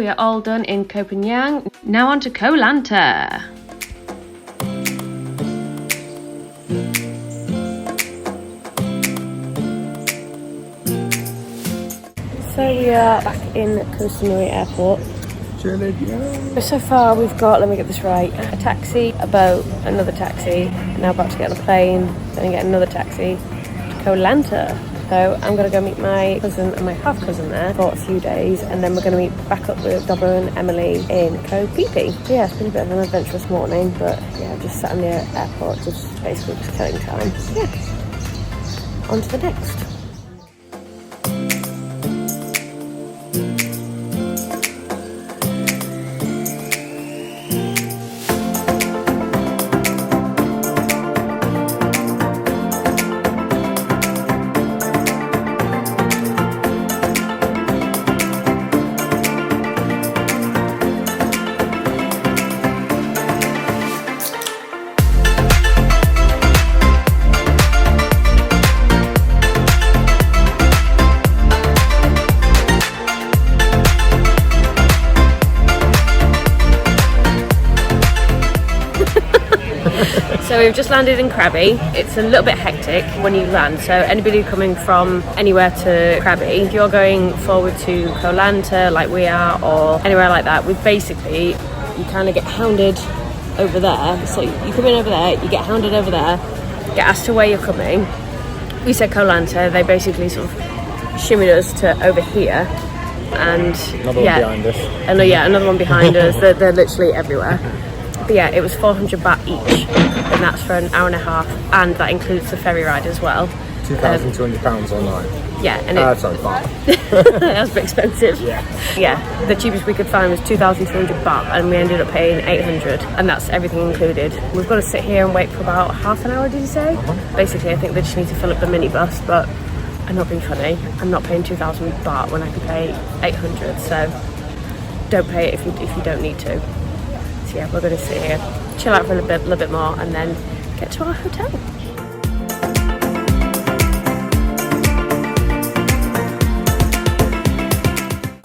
we are all done in Koh Phangan. Now on to Koh Lanta. So we are back in Koh Samui Airport. So far we've got, let me get this right, a taxi, a boat, another taxi, now about to get on a plane, then get another taxi to Koh Lanta. So I'm going to go meet my cousin and my half-cousin there for a few days, and then we're going to meet back up with Dobber and Emily in Koh Phi Phi. So yeah, it's been a bit of an adventurous morning, but yeah, just sat in the airport, just basically just killing time. So yeah, on to the next. So we've just landed in Krabi. It's a little bit hectic when you land, so anybody coming from anywhere to Krabi, if you're going forward to Koh Lanta like we are, or anywhere like that, with basically, you kind of get hounded over there. So you come in over there, you get hounded over there, get asked to where you're coming. We said Koh Lanta, they basically sort of shimmied us to over here. And another one behind us. And another one behind us. They're literally everywhere. But yeah, it was 400 baht each, and that's for an hour and a half, and that includes the ferry ride as well. £2,200 online. Yeah, and sorry, baht. that was a bit expensive. Yeah, the cheapest we could find was 2,200 baht, and we ended up paying 800, and that's everything included. We've got to sit here and wait for about half an hour, did you say? Basically, I think they just need to fill up the minibus, but I'm not being funny. I'm not paying 2,000 baht when I can pay 800, so don't pay it if you don't need to. So yeah, we're going to sit here, chill out for a little bit more, and then get to our hotel.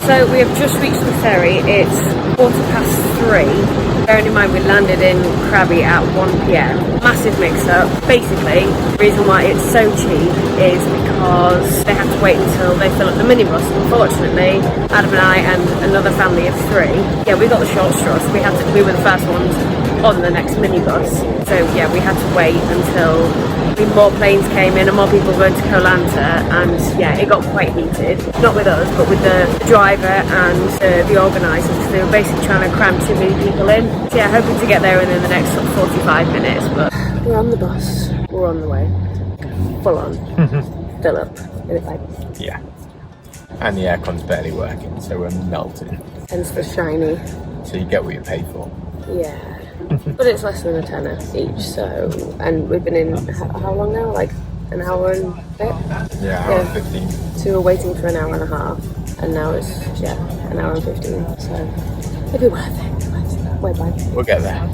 So we have just reached the ferry. It's 3:15. Bearing in mind we landed in Krabi at 1 PM. Massive mix-up. Basically, the reason why it's so cheap is because they have to wait until they fill up the minibus. Unfortunately, Adam and I and another family of 3, yeah, we got the short straw, so we were the first ones on the next minibus. So yeah, we had to wait until more planes came in and more people were going to Koh Lanta, and yeah, it got quite heated. Not with us, but with the driver and the organisers. They were basically trying to cram too many people in. So yeah, hoping to get there within the next sort of 45 minutes, but we're on the bus, we're on the way, full on, still up in a pipe. Yeah, and the aircon's barely working, so we're melting. Hence the shiny. So you get what you pay for. Yeah. But it's less than a tenner each, so, and we've been in, how long now? Like an hour and a bit? Yeah, hour and 15. So we were waiting for an hour and a half, and now it's, yeah, an hour and 15, so it'll be worth it. We're bye. We'll get there.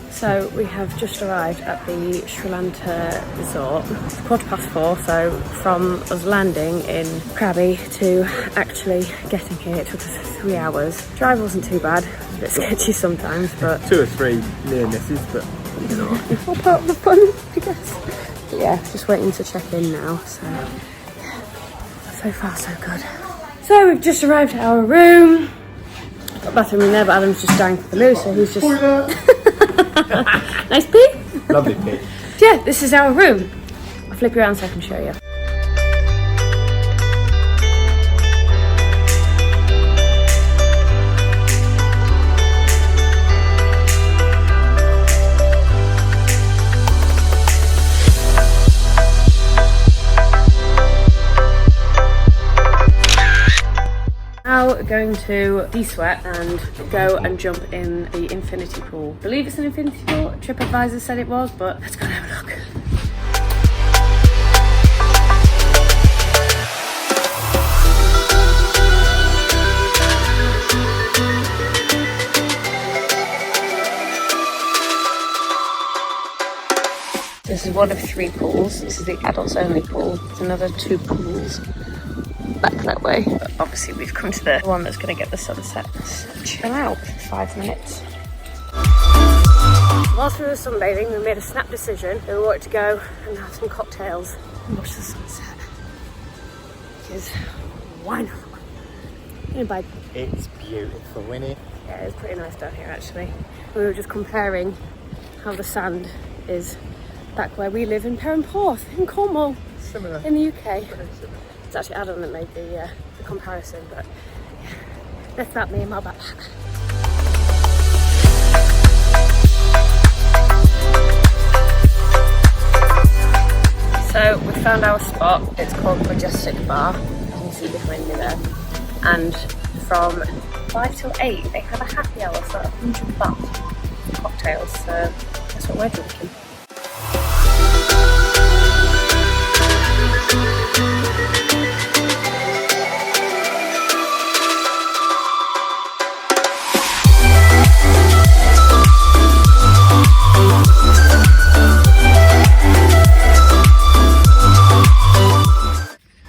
So we have just arrived at the SriLanta resort. It's 4:15, so from us landing in Krabi to actually getting here, it took us 3 hours. Drive wasn't too bad, it was a bit sketchy sometimes, but 2 or 3 near misses, but you know. All part of the fun, I guess. But yeah, just waiting to check in now, so yeah, so far so good. So we've just arrived at our room. Got a bathroom in there, but Adam's just dying for the loo, so he's just... Nice pee? Lovely pee. Yeah, this is our room. I'll flip you around so I can show you. Now going to de-sweat and go and jump in the infinity pool. I believe it's an infinity pool. TripAdvisor said it was, but let's go and have a look. This is one of 3 pools. This is the adults only pool. There's another 2 pools back that way. But obviously we've come to the one that's going to get the sunset. Let's chill out for 5 minutes. Whilst we were sunbathing, we made a snap decision that we wanted to go and have some cocktails and watch the sunset. Because why not? Anyway, It's beautiful, isn't it? yeah, it's pretty nice down here actually. We were just comparing how the sand is back where we live in Perranporth in Cornwall, Similar. in the UK. It's actually Adam that made the comparison, but yeah, that's not me and my backpack. So we found our spot. It's called Majestic Bar. You can see behind me there. And from 5 till 8, they have a happy hour for 100 baht cocktails. So that's what we're drinking.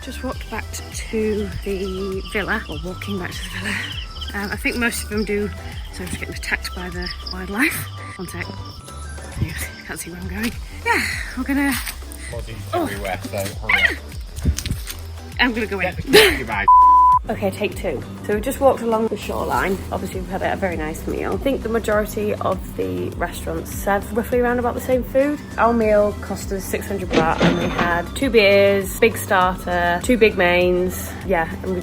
Just walked back to the villa, or walking back to the villa. I think most of them do, so I'm just getting attacked by the wildlife. One sec. You can't see where I'm going. Yeah, we're gonna... Body's everywhere, so hurry up. I'm gonna go in. Get the bag. Okay, take 2. So we've just walked along the shoreline. Obviously we've had a very nice meal. I think the majority of the restaurants serve roughly around about the same food. Our meal cost us 600 baht and we had 2 beers, big starter, 2 big mains. Yeah, and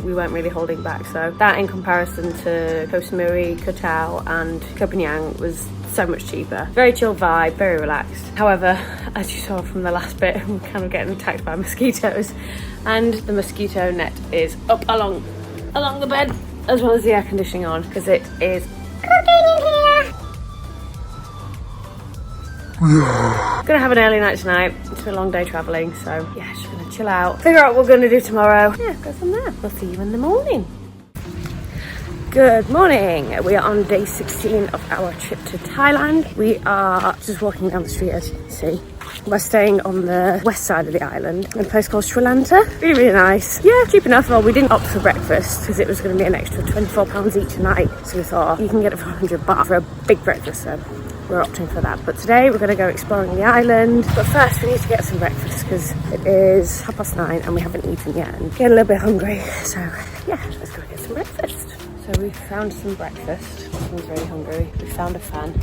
we weren't really holding back. So that in comparison to Koh Samui, Koh Tao and Koh Phangan was so much cheaper. Very chill vibe, very relaxed. However, as you saw from the last bit, we're kind of getting attacked by mosquitoes. And the mosquito net is up along the bed, as well as the air conditioning on, because it is gonna have an early night tonight. It's been a long day travelling, so yeah, just gonna chill out, figure out what we're gonna do tomorrow. Yeah, go from there. We'll see you in the morning. Good morning. We are on day 16 of our trip to Thailand. We are just walking down the street, as you can see. We're staying on the west side of the island in a place called SriLanta. Really, really nice. Yeah, cheap enough. Well, we didn't opt for breakfast because it was going to be an extra £24 each a night. So we thought you can get it for 100 baht for a big breakfast. So we're opting for that. But today we're going to go exploring the island. But first we need to get some breakfast because it is 9:30 and we haven't eaten yet and get a little bit hungry. So yeah, let's go get some breakfast. So we found some breakfast. Everyone's really hungry. We found a fan.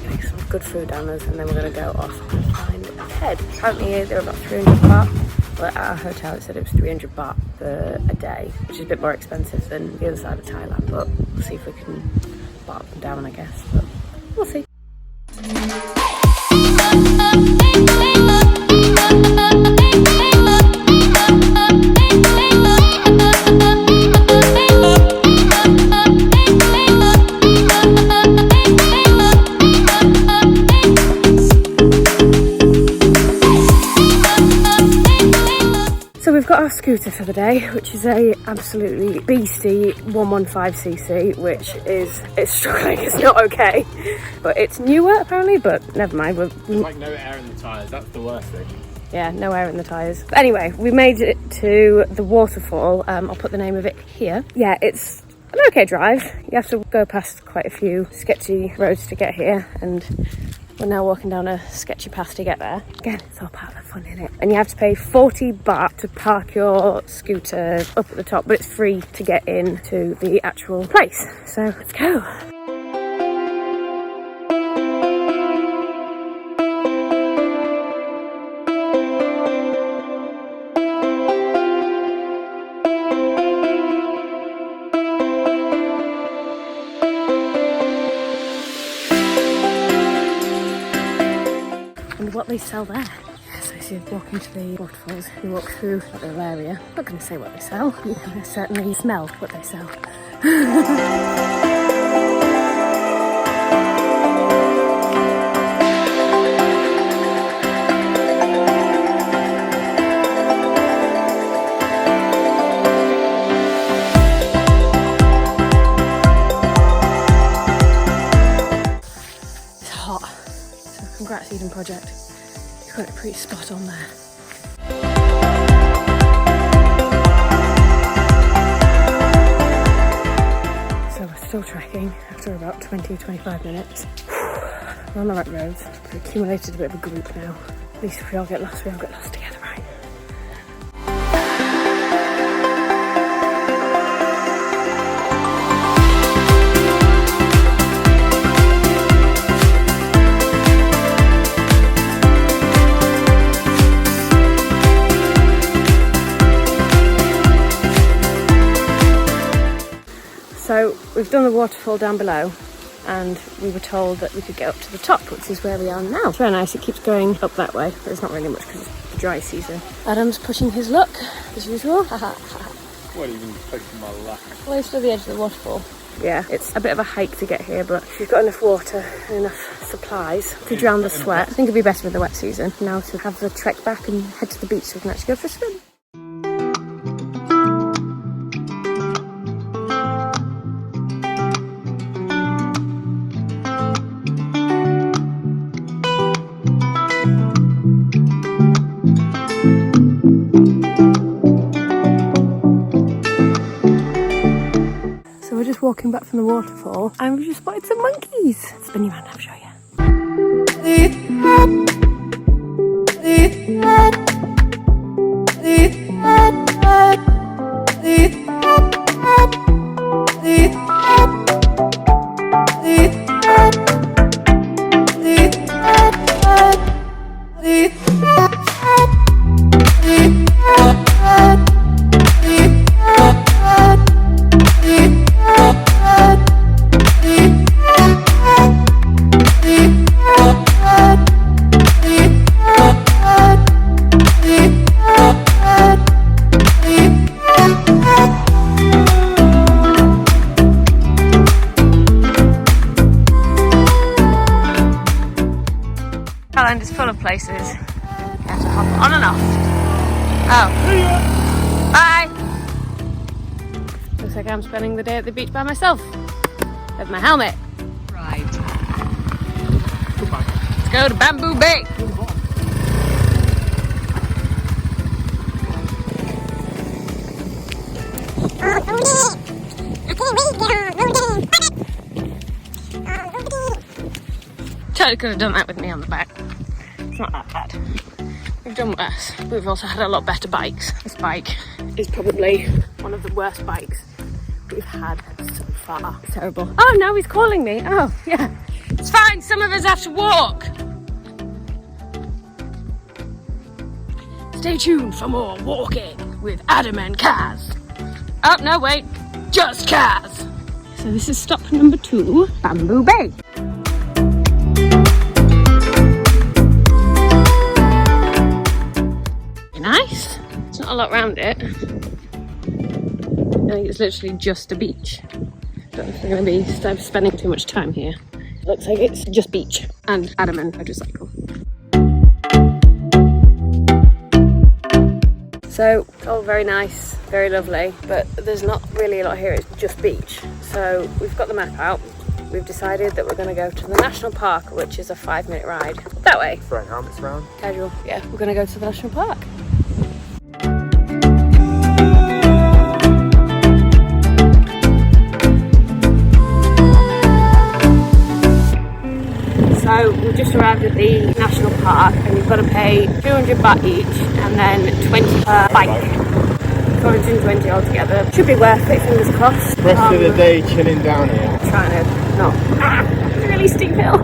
Make some good food down us, and then we're going to go off and find a bed. Apparently they're about 300 baht, but at our hotel it said it was 300 baht for a day, which is a bit more expensive than the other side of Thailand, but we'll see if we can baht them down, I guess, but we'll see. We've got our scooter for the day, which is a absolutely beastie 115cc, which it's struggling, it's not okay. But it's newer apparently, but never mind. There's like no air in the tyres, that's the worst thing. Yeah, no air in the tyres. But anyway, we made it to the waterfall. I'll put the name of it here. Yeah, it's an okay drive. You have to go past quite a few sketchy roads to get here, and we're now walking down a sketchy path to get there. Again, it's all part of the fun, isn't it? And you have to pay 40 baht to park your scooter up at the top, but it's free to get into the actual place. So let's go. What they sell there. So as you walk into the waterfalls, you walk through that little area. I'm not going to say what they sell, you can certainly smell what they sell. It's hot, so congrats Eden Project. got it pretty spot on there. So we're still trekking after about 20-25 minutes. We're on the right roads. We've accumulated a bit of a group now. At least if we all get lost, we all get lost together, right? So we've done the waterfall down below and we were told that we could get up to the top, which is where we are now. It's very nice, it keeps going up that way, but there's not really much because it's the dry season. Adam's pushing his luck, as usual. What, even pushing my luck? Close to the edge of the waterfall. Yeah, it's a bit of a hike to get here, but we've got enough water and enough supplies to drown the sweat. I think it'd be better with the wet season now to have the trek back and head to the beach so we can actually go for a swim. Walking back from the waterfall and we've just spotted some monkeys. Spin you around, I'll show you. Thailand is full of places you have to hop on and off. Oh. Bye! Looks like I'm spending the day at the beach by myself with my helmet. Right. Let's go to Bamboo Bay. Totally could have done that with me on the back. It's not that bad. We've done worse. We've also had a lot better bikes. This bike is probably one of the worst bikes we've had so far. It's terrible. Oh, now he's calling me. Oh, yeah. It's fine. Some of us have to walk. Stay tuned for more walking with Adam and Kaz. Oh, no, wait. Just Kaz. So this is stop number 2, Bamboo Bay. Nice. It's not a lot around it. I think it's literally just a beach. Don't know if we're going to be spending too much time here. It looks like it's just beach and Adam and motorcycle. So it's all very nice, very lovely, but there's not really a lot here. It's just beach. So we've got the map out. We've decided that we're going to go to the national park, which is a 5-minute ride that way. Throwing helmets around. Casual. Yeah, we're going to go to the national park. So we've just arrived at the national park and you've got to pay 200 baht each and then 20 per bike. 120 altogether. Should be worth it, fingers crossed. Rest of the day chilling down here. Trying to not. It's a really steep hill.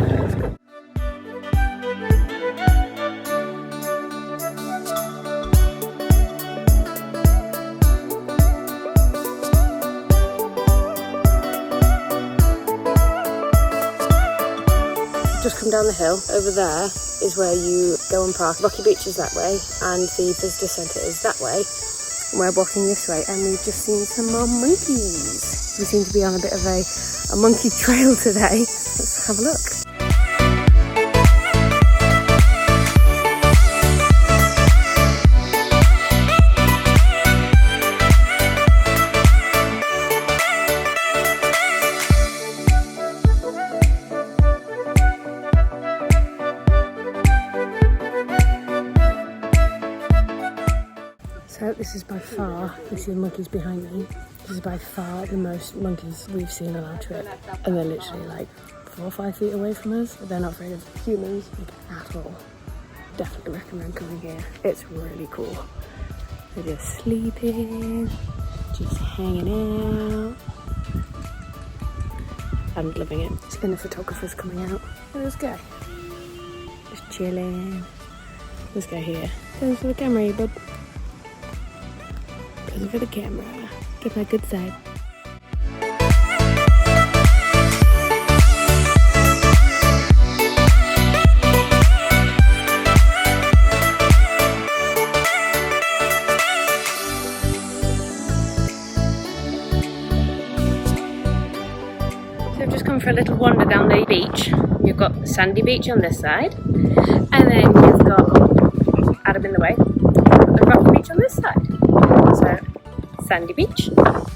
Just come down the hill. Over there is where you go and park. Rocky Beach is that way and the visitor centre is that way. And we're walking this way and we've just seen some more monkeys. We seem to be on a bit of a monkey trail today. Let's have a look. This is by far, you see the monkeys behind me, this is by far the most monkeys we've seen on our trip. And they're literally like 4 or 5 feet away from us. They're not afraid of humans at all. Definitely recommend coming here. It's really cool. They're just sleeping, just hanging out. I'm loving it. And the photographer's coming out. Look at this guy. Just chilling. This guy here. Pose for the camera, you bud. Pose for the camera. Get my good side. We've just come for a little wander down the beach. You've got the sandy beach on this side, and then you've got Adam in the way, the rock beach on this side. So, sandy beach, rock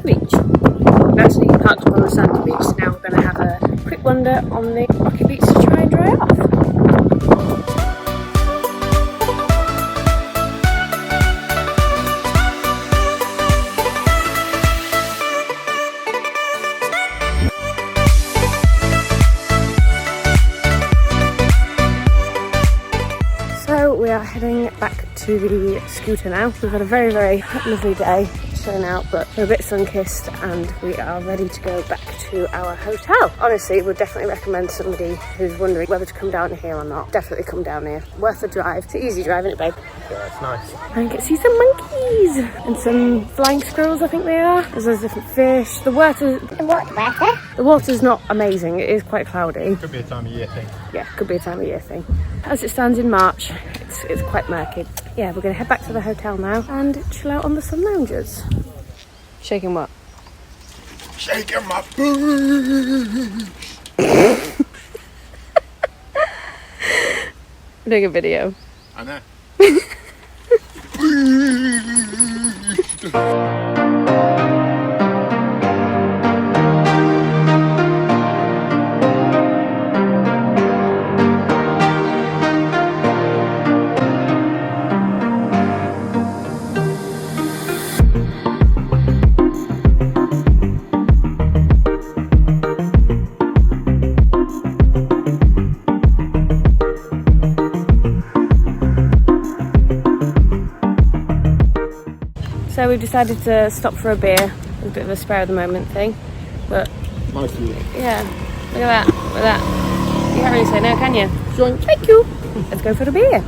beach. We've actually parked up on the sandy beach, so now we're going to have a quick wander on the rocky beach to try and dry off. We are heading back to the scooter now. We've had a very, very lovely day chilling out, but we're a bit sun-kissed and we are ready to go back to our hotel. Honestly, would definitely recommend somebody who's wondering whether to come down here or not. Definitely come down here. Worth the drive. It's an easy drive, isn't it, babe? Yeah, it's nice. And get to see some monkeys and some flying squirrels, I think they are. There's different fish. The water's not amazing. It is quite cloudy. Could be a time of year thing. Yeah, could be a time of year thing. As it stands in March, it's quite murky. Yeah, we're going to head back to the hotel now and chill out on the sun loungers. Shaking what? Shaking my boots. I'm doing a video. I know. So we've decided to stop for a beer. It's a bit of a spare of the moment thing, but Mostly. yeah, look at that, look at that. You can't really say no, can you? Joint. Thank you. Let's go for the beer.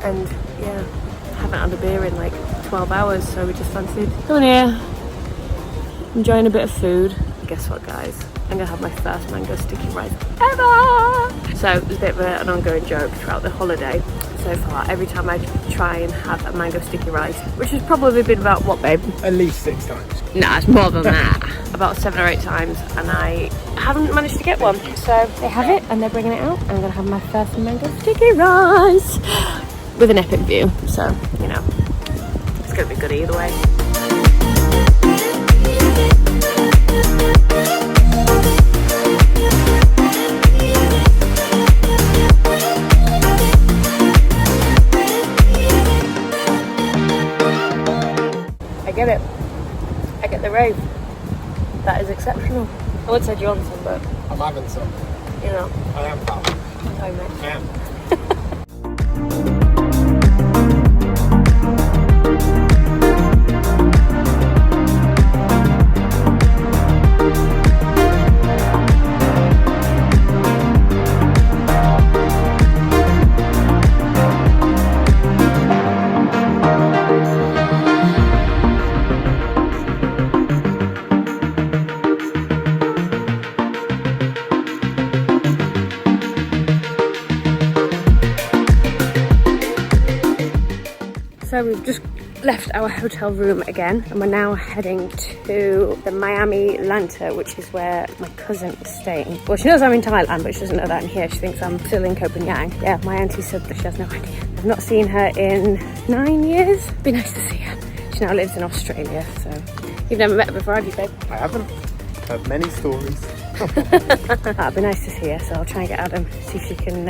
And yeah, haven't had a beer in like 12 hours, so we just fancied coming here, enjoying a bit of food. Guess what, guys? I'm gonna have my first mango sticky rice ever! So it's a bit of an ongoing joke throughout the holiday so far. Every time I try and have a mango sticky rice, which has probably been about, what, babe? At least 6 times. Nah, it's more than that. About 7 or 8 times, and I haven't managed to get one. So they have it, and they're bringing it out, and I'm gonna have my first mango sticky rice with an epic view. So, you know, it's gonna be good either way. I get it. I get the rave. That is exceptional. I would say do you want some, but I'm having some. you know. I am, pal. Sorry, mate. I am. So we've just left our hotel room again and we're now heading to the Miami Lanta, which is where my cousin is staying. Well, she knows I'm in Thailand, but she doesn't know that I'm here. She thinks I'm still in Copenhagen. Yeah, my auntie said that she has no idea. I've not seen her in 9 years. Be nice to see her. She now lives in Australia, so you've never met her before, have you, babe? I haven't. Heard many stories. That'd be nice to see her, so I'll try and get Adam, see if she can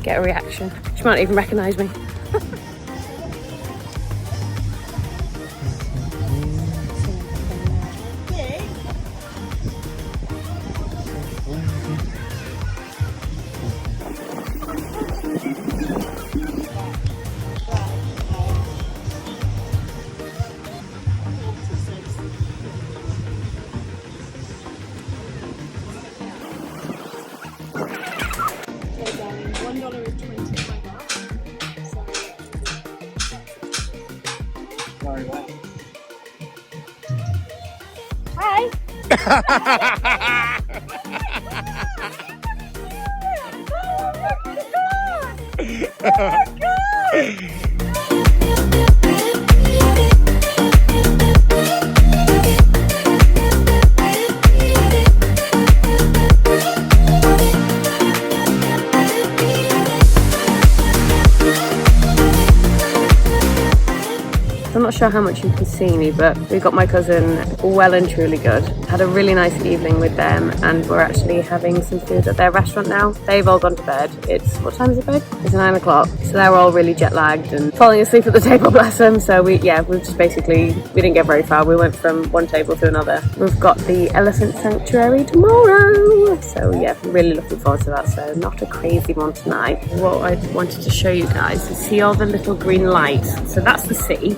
get a reaction. She might even recognise me. Hi. I'm not sure how much you can see me, but we got my cousin well and truly good. Had a really nice evening with them, and we're actually having some food at their restaurant now. They've all gone to bed. It's, what time is it, babe? It's 9 o'clock. So they're all really jet lagged and falling asleep at the table, bless them. So we've just basically, we didn't get very far. We went from one table to another. We've got the elephant sanctuary tomorrow. So yeah, really looking forward to that. So not a crazy one tonight. What I wanted to show you guys is see all the little green lights. So that's the sea.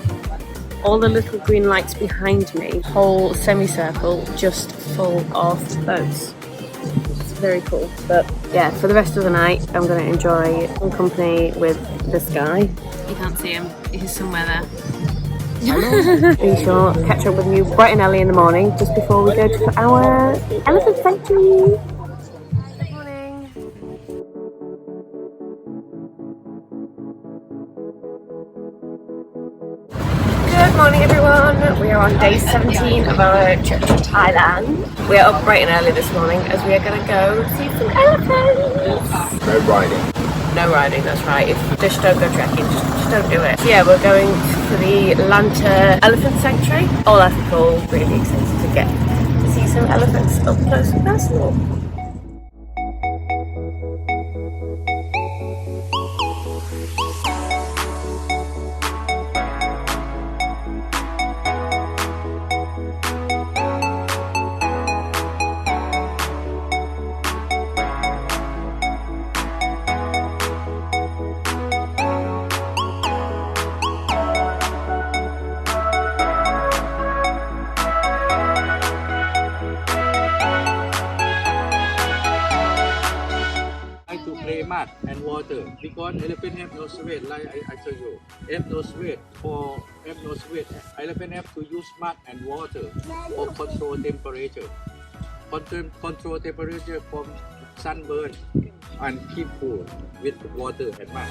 All the little green lights behind me, whole semicircle just full of boats. It's very cool. But yeah, for the rest of the night, I'm going to enjoy some company with this guy. You can't see him, he's somewhere there. Be sure to catch up with you bright and early in the morning, just before we go to our elephant sanctuary. Good morning. Good morning everyone, we are on day 17 of our trip to Thailand. We are up bright and early this morning as we are going to go see some elephants. No riding. No riding, that's right. Just don't go trekking, just don't do it. So yeah, we're going to the Lanta Elephant Sanctuary. All ethical, really excited to get to see some elephants up close and personal. mud and water because elephant have no sweat, like I show you. Have no sweat. For have no sweat, elephant have to use mud and water for control temperature. Control temperature from sunburn and keep cool with water and mud.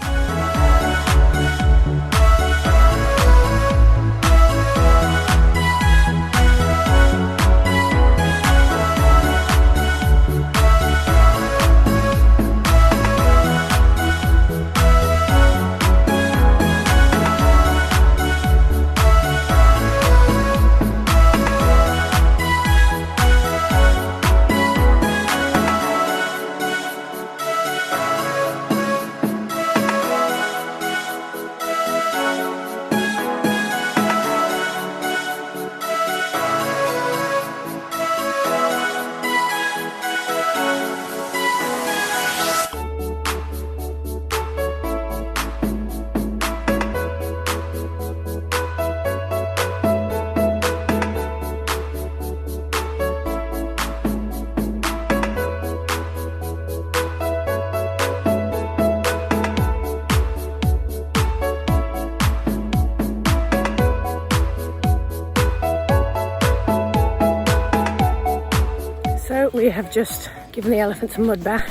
So we have just given the elephants a mud bath.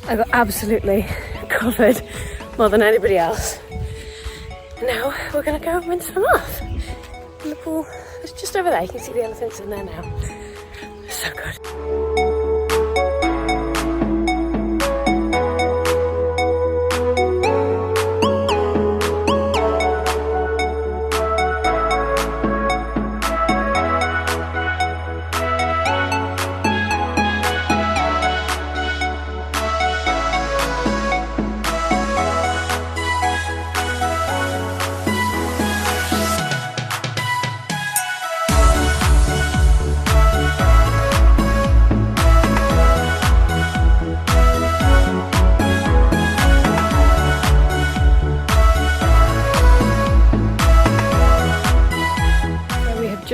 I got absolutely covered more than anybody else. And now we're going to go rinse them off. And the pool is just over there. You can see the elephants in there now. So good.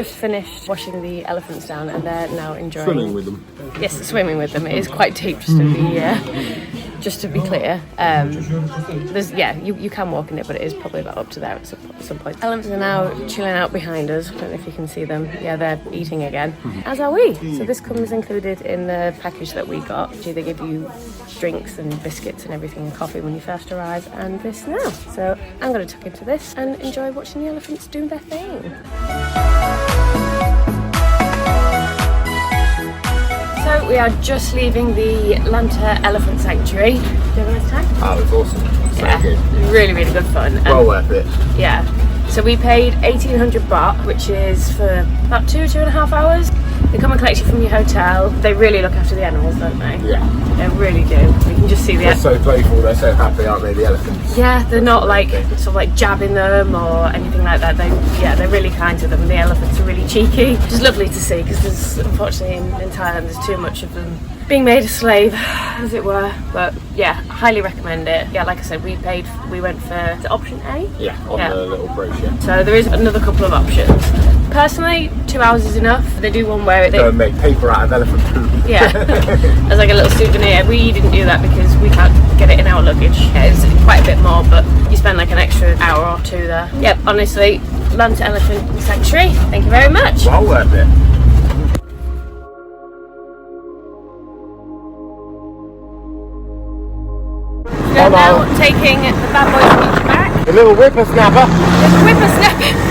just finished washing the elephants down and they're now enjoying... Swimming with them. Yes, swimming with them. It is quite deep, just to be clear. There's you can walk in it, but it is probably about up to there at some point. Elephants are now chilling out behind us. I don't know if you can see them. Yeah, they're eating again, as are we. So this comes included in the package that we got. They give you drinks and biscuits and everything and coffee when you first arrive, and this now. So I'm going to tuck into this and enjoy watching the elephants do their thing. So we are just leaving the Lanta Elephant Sanctuary. Did you have a nice time? Oh, it was awesome. So good. Really, really good fun. Well worth it. Yeah. So we paid 1,800 baht, which is for about 2.5 hours. They come and collect you from your hotel. They really look after the animals, don't they? Yeah. They really do. You can just see They're so playful, they're so happy, aren't they, the elephants? Yeah, they're not like sort of like jabbing them or anything like that. They're really kind to them. The elephants are really cheeky. Which is lovely to see because there's unfortunately in Thailand there's too much of them being made a slave, as it were. But yeah, highly recommend it. Yeah, like I said, we went for option A. Yeah, on the little brochure. So there is another couple of options. Personally, 2 hours is enough. They do one where Go and make paper out of elephant poop. Yeah, as like a little souvenir. We didn't do that because we can't get it in our luggage. Yeah, it's quite a bit more, but you spend like an extra hour or two there. Yep, honestly, Lanta Elephant Sanctuary. Thank you very much. Well worth it. We're now taking the bad boys beach back. The little whippersnapper. There's a whippersnapper.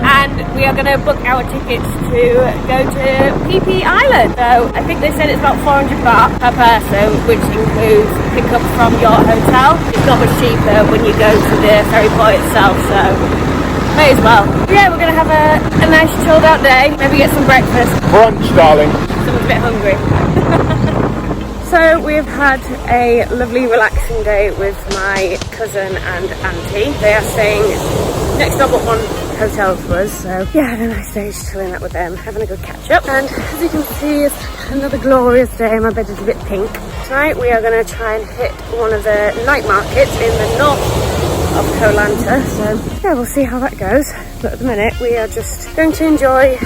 And we are going to book our tickets to go to Phi Phi Island. So I think they said it's about 400 baht per person, which includes pick up from your hotel. It's not much cheaper when you go to the ferry port itself, so may as well. Yeah, we're going to have a nice chilled out day. Maybe get some breakfast. Brunch, darling. Someone's a bit hungry. So we've had a lovely relaxing day with my cousin and auntie. They are staying next door but one hotel to us, so yeah, had a nice day just chilling out with them, having a good catch up. And as you can see, it's another glorious day. My bed is a bit pink. Tonight we are going to try and hit one of the night markets in the north of Koh Lanta, so yeah, we'll see how that goes. But at the minute we are just going to enjoy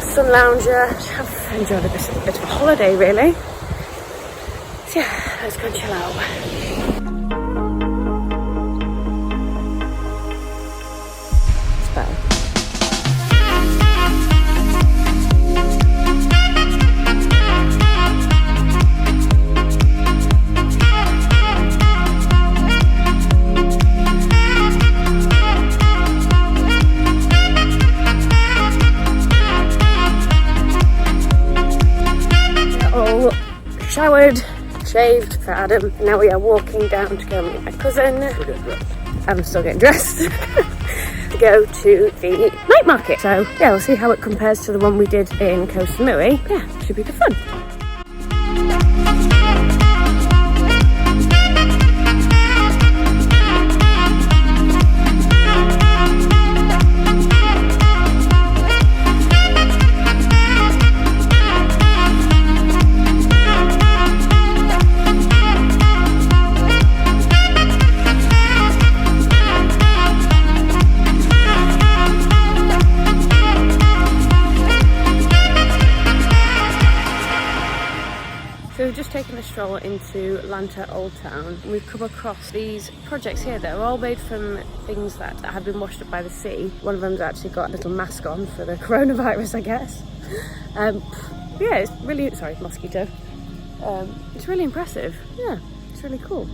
sun lounger, enjoy a bit of a holiday really. So yeah, let's go and chill out. Showered, shaved for Adam. Now we are walking down to go meet my cousin. I'm still getting dressed to go to the night market. So yeah, we'll see how it compares to the one we did in Koh Samui. Yeah, should be good fun. Taken a stroll into Lanta Old Town. We've come across these projects here that are all made from things that have been washed up by the sea. One of them's actually got a little mask on for the coronavirus, I guess. Yeah, it's really, sorry, mosquito. It's really impressive. Yeah, it's really cool.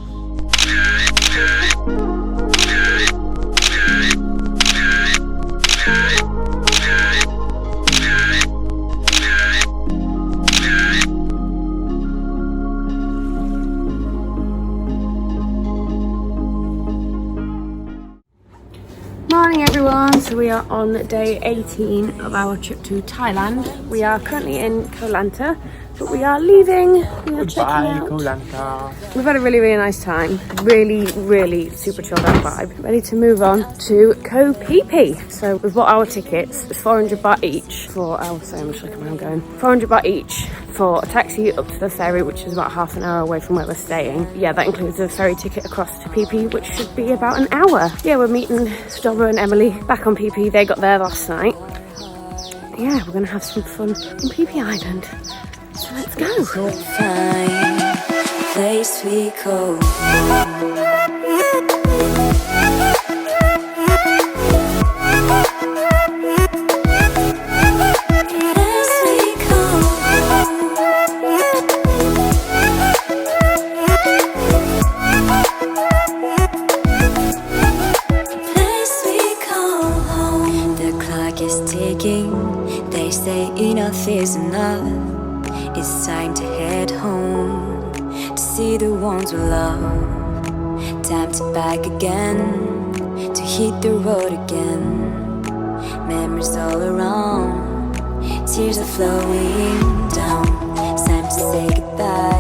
Morning everyone, so we are on day 18 of our trip to Thailand. We are currently in Koh Lanta, But we are leaving. We are checking Bye, out. Koh Lanta. We've had a really, really nice time. Really, really super chilled out vibe. Ready to move on to Koh Phi Phi. So we've bought our tickets. It's 400 baht each for our, sorry, I'm just looking where I'm going. 400 baht each for a taxi up to the ferry, which is about half an hour away from where we're staying. Yeah, that includes a ferry ticket across to Phi Phi, which should be about an hour. Yeah, we're meeting Dobber and Emily back on Phi Phi. They got there last night. Yeah, we're gonna have some fun in Phi Phi Island. So let's go. Place we go. They say enough is enough. It's time to head home to see the ones we love. Time to back again, to hit the road again. Memories all around, tears are flowing down. It's time to say goodbye.